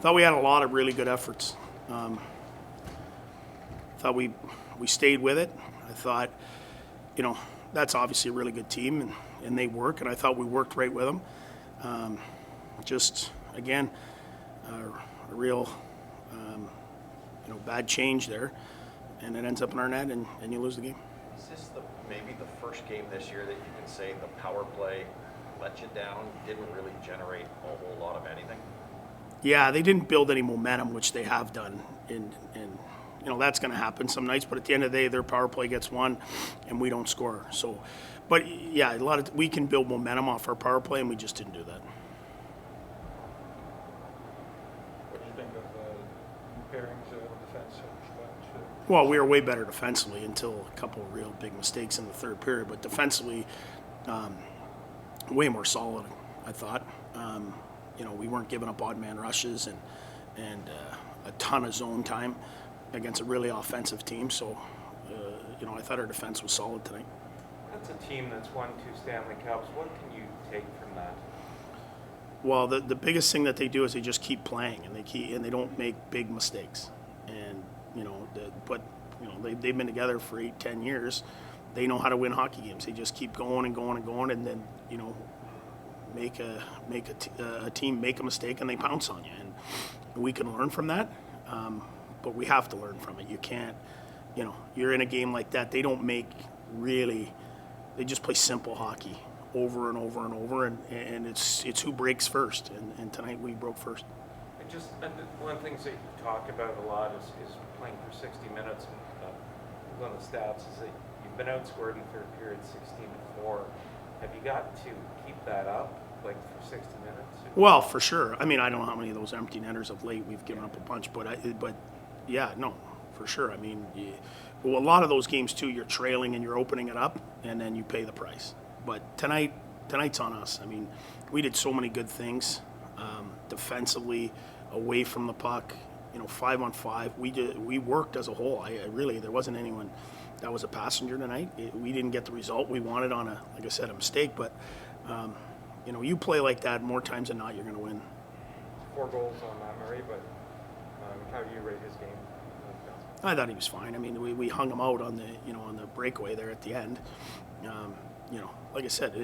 thought we had a lot of really good efforts. Thought we stayed with it. I thought, that's obviously a really good team, and they work, and I thought we worked right with them. Just, again, a real, bad change there, and it ends up in our net, and you lose the game. Is this maybe the first game this year that you can say the power play let you down, didn't really generate a whole lot of anything? Yeah, they didn't build any momentum, which they have done, and that's going to happen some nights. But at the end of the day, their power play gets won, and we don't score. So, but yeah, we can build momentum off our power play, and we just didn't do that. What do you think of pairings of defense? Well, we were way better defensively until a couple of real big mistakes in the third period. But defensively, way more solid, I thought. We weren't giving up odd man rushes and a ton of zone time against a really offensive team. So, I thought our defense was solid tonight. That's a team that's won 2 Stanley Cups. What can you take from that? Well, the biggest thing that they do is they just keep playing, and they don't make big mistakes. And they've been together for 8-10 years. They know how to win hockey games. They just keep going and going and going, and then make a team make a mistake and they pounce on you, and we can learn from that. But we have to learn from it. You can't, you're in a game like that. They don't make they just play simple hockey over and over and over, and it's who breaks first. And tonight we broke first. And one of the things that you talk about a lot is playing for 60 minutes. And one of the stats is that you've been outscored in the third period 16-4. Have you got to keep that up, for 60 minutes? Well, for sure. I mean, I don't know how many of those empty netters of late we've given up a bunch, but yeah, no, for sure. I mean, a lot of those games too, you're trailing and you're opening it up, and then you pay the price. But tonight's on us. I mean, we did so many good things defensively, away from the puck. 5-on-5. We worked as a whole. There wasn't anyone that was a passenger tonight. We didn't get the result we wanted on like I said, a mistake. But you play like that more times than not, you're going to win. 4 goals on Matt Murray, but how do you rate his game? I thought he was fine. I mean, we hung him out on the breakaway there at the end. Like I said,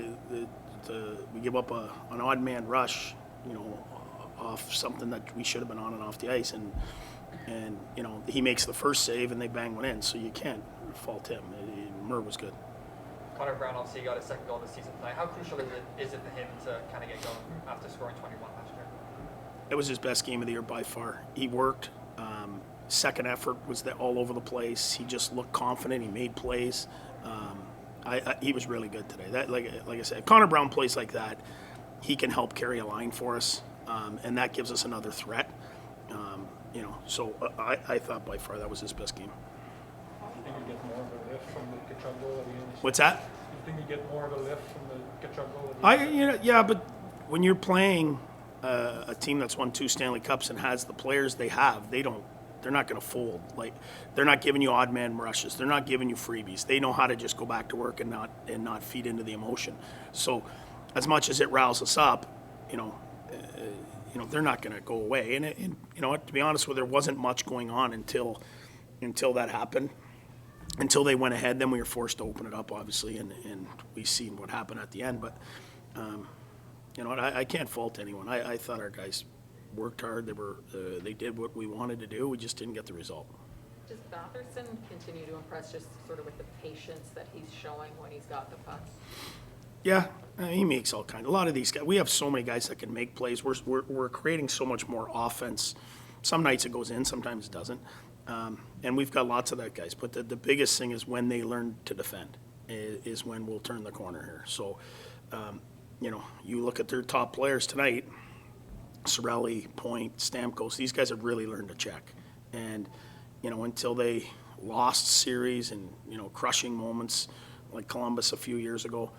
we give up an odd man rush, off something that we should have been on and off the ice, and he makes the first save and they bang one in, so you can't fault him. Murr was good. Connor Brown obviously got his second goal this season tonight. How crucial is it for him to kind of get going after scoring 21 last year? It was his best game of the year by far. He worked. Second effort was all over the place. He just looked confident. He made plays. He was really good today. That, like I said, Connor Brown plays like that. He can help carry a line for us, and that gives us another threat. So I thought by far that was his best game. You think you get more of a lift from the Kachuk goal at the end? What's that? You think you get more of a lift from the Kachuk goal at the end? Yeah, but when you're playing a team that's won 2 Stanley Cups and has the players they have, they're not going to fold. They're not giving you odd man rushes. They're not giving you freebies. They know how to just go back to work and not feed into the emotion. So, as much as it riles us up, they're not going to go away. And to be honest with you, there wasn't much going on until that happened. Until they went ahead, then we were forced to open it up, obviously, and we seen what happened at the end. But I can't fault anyone. I thought our guys worked hard. They did what we wanted to do. We just didn't get the result. Does Batherson continue to impress just sort of with the patience that he's showing when he's got the puck? Yeah, he makes all kinds. A lot of these guys. We have so many guys that can make plays. We're creating so much more offense. Some nights it goes in, sometimes it doesn't. And we've got lots of that guys. But the biggest thing is when they learn to defend is when we'll turn the corner here. So, you look at their top players tonight, Cirelli, Point, Stamkos, these guys have really learned to check. And, until they lost series and, crushing moments like Columbus a few years ago,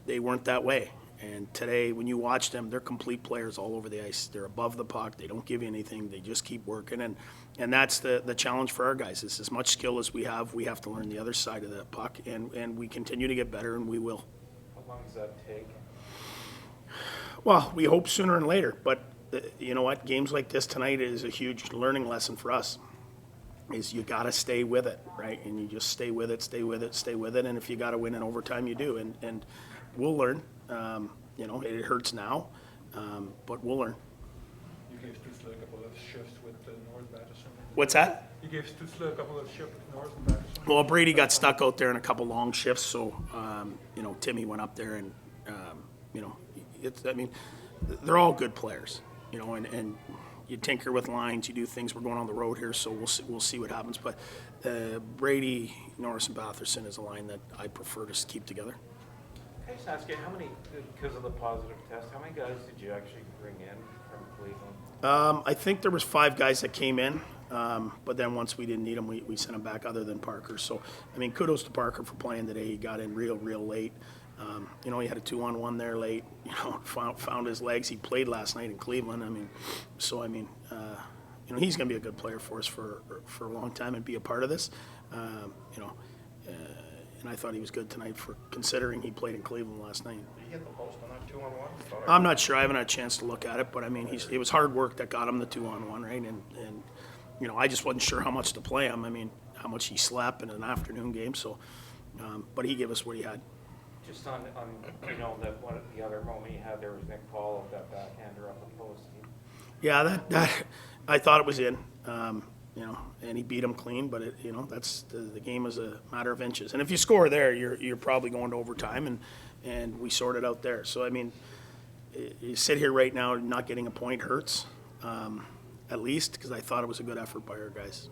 they weren't that way. And today, when you watch them, they're complete players all over the ice. They're above the puck. They don't give you anything. They just keep working. And that's the challenge for our guys. It's as much skill as we have to learn the other side of that puck. And we continue to get better, and we will. How long does that take? Well, we hope sooner and later. But, you know what, games like this tonight is a huge learning lesson for us, is you got to stay with it, right? And you just stay with it, stay with it, stay with it, and if you got to win in overtime, you do, and we'll learn. You know, it hurts now, but we'll learn. You gave Stutzler a couple of shifts with North Batterson. What's that? You gave Stutzler a couple of shifts with North Batterson. Well, Brady got stuck out there in a couple long shifts, so, you know, Timmy went up there and, you know, I mean, they're all good players, you know, and you tinker with lines, you do things. We're going on the road here, so we'll see what happens. But Brady, Norris, and Batherson is a line that I prefer to keep together. Can I just ask you, how many, because of the positive test, how many guys did you actually bring in from Cleveland? I think there was 5 guys that came in, but then once we didn't need them, we sent them back other than Parker. So, I mean, kudos to Parker for playing today. He got in real late. You know, he had a 2-on-1 there late, you know, found his legs. He played last night in Cleveland. I mean, so, I mean, you know, he's going to be a good player for us for a long time and be a part of this. You know, and I thought he was good tonight for considering he played in Cleveland last night. Did he hit the post on that 2-on-1? I'm not sure. I haven't had a chance to look at it, but I mean, it was hard work that got him the 2-on-1, right? And you know, I just wasn't sure how much to play him. I mean, how much he slept in an afternoon game. So, but he gave us what he had. Just on you know, that one, the other moment you had there was Nick Paul with that backhander up the post. Yeah, that I thought it was in. You know, and he beat him clean, but you know, that's the game is a matter of inches. And if you score there, you're probably going to overtime, and we sorted out there. So I mean, you sit here right now, not getting a point hurts, at least because I thought it was a good effort by our guys.